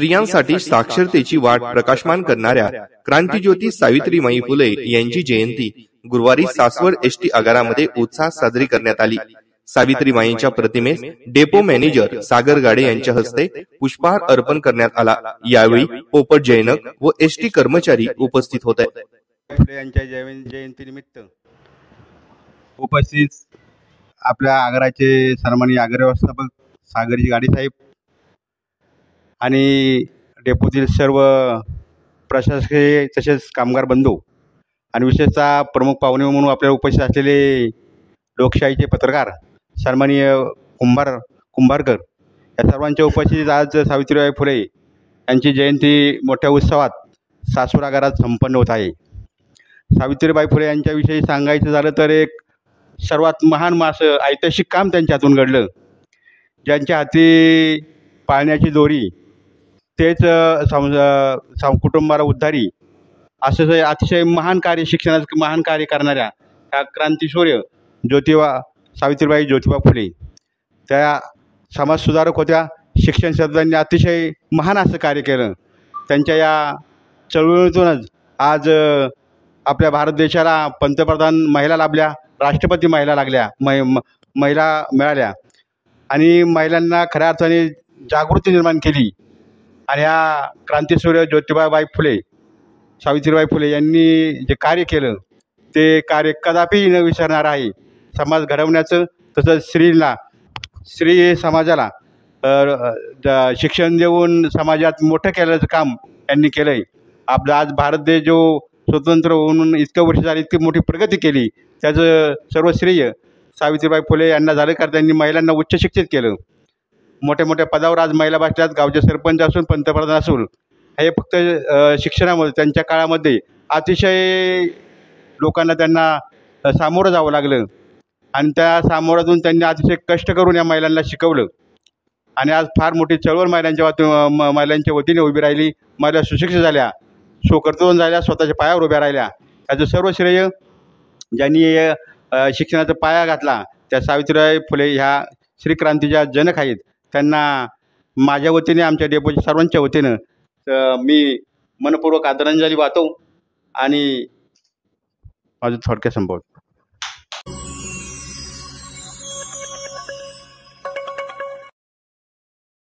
स्त्रियांसाठी साक्षरतेची वाट प्रकाशमान करणाऱ्या क्रांतिज्योती सावित्रीमाई फुले यांची जयंती गुरुवारी सासवड एसटी आगारामध्ये उत्साहात साजरी करण्यात आली। सावित्रीमाईंच्या प्रतिमेस डेपो मॅनेजर सागर गाडे यांच्या हस्ते पुष्पहार अर्पण करण्यात आला। यावेळी पोपट जैनक व एसटी कर्मचारी उपस्थित होते। फुले यांच्या जयंतीनिमित्त उपस्थित आपल्या आगाराचे सन्माननीय आगार व्यवस्थापक सागरजी गाडे साहेब आणि डेपोतील सर्व प्रशासकीय तसेच कामगार बंधू आणि विशेषतः प्रमुख पाहुणे म्हणून आपल्याला उपस्थित असलेले लोकशाहीचे पत्रकार सन्माननीय कुंभारकर या सर्वांच्या उपस्थितीत आज सावित्रीबाई फुले यांची जयंती मोठ्या उत्सवात सासवड आगारात संपन्न होत आहे। सावित्रीबाई फुले यांच्याविषयी सांगायचं झालं तर एक सर्वात महान असं ऐतिहासिक काम त्यांच्या हातून घडलं। ज्यांच्या हाती पाळण्याची दोरी तेच कुटुंबाला उद्धारी असं अतिशय महान कार्य, शिक्षणाचं महान कार्य करणाऱ्या ह्या क्रांतीसूर्य सावित्रीबाई ज्योतिबा फुले त्या समाजसुधारक होत्या। शिक्षण शब्दांनी अतिशय महान असं कार्य केलं। त्यांच्या या चळवळीतूनच आज आपल्या भारत देशाला पंतप्रधान महिला लाभल्या, राष्ट्रपती महिला लागल्या, महिला मिळाल्या आणि महिलांना खऱ्या अर्थाने जागृती निर्माण केली। आणि या क्रांतीसूर्य ज्योतिबाबाई फुले सावित्रीबाई फुले यांनी जे कार्य केलं ते कार्य कदापि न विसरणार आहे। समाज घडवण्याचं तसंच स्त्री समाजाला शिक्षण देऊन समाजात मोठं केल्याचं काम त्यांनी केलं आहे। आपला आज भारत देश जो स्वतंत्र होऊन इतकं वर्ष झाली, इतकी मोठी प्रगती केली, त्याचं सर्व श्रेय सावित्रीबाई फुले यांना झालं। कारण त्यांनी महिलांना उच्च शिक्षित केलं, मोठ्या मोठ्या पदावर आज महिला बसल्यात, गावचे सरपंच असून पंतप्रधान असून। हे फक्त शिक्षणामध्ये त्यांच्या काळामध्ये अतिशय लोकांना त्यांना सामोरं जावं लागलं आणि त्या सामोरातून त्यांनी अतिशय कष्ट करून या महिलांना शिकवलं आणि आज फार मोठी चळवळ महिलांच्या वतीने उभी राहिली। महिला सुशिक्षित झाल्या, स्वकर्तृत्व झाल्या, स्वतःच्या पायावर उभ्या राहिल्या। याचं सर्व श्रेय ज्यांनी शिक्षणाचा पाया घातला त्या सावित्रीबाई फुले ह्या श्रीक्रांतीच्या जनक आहेत। त्यांना माझ्या वतीने, आमच्या डेपोच्या सर्वांच्या वतीनं मी मनपूर्वक आदरांजली वाहतो आणि माझं थोडक्यात संपवतो।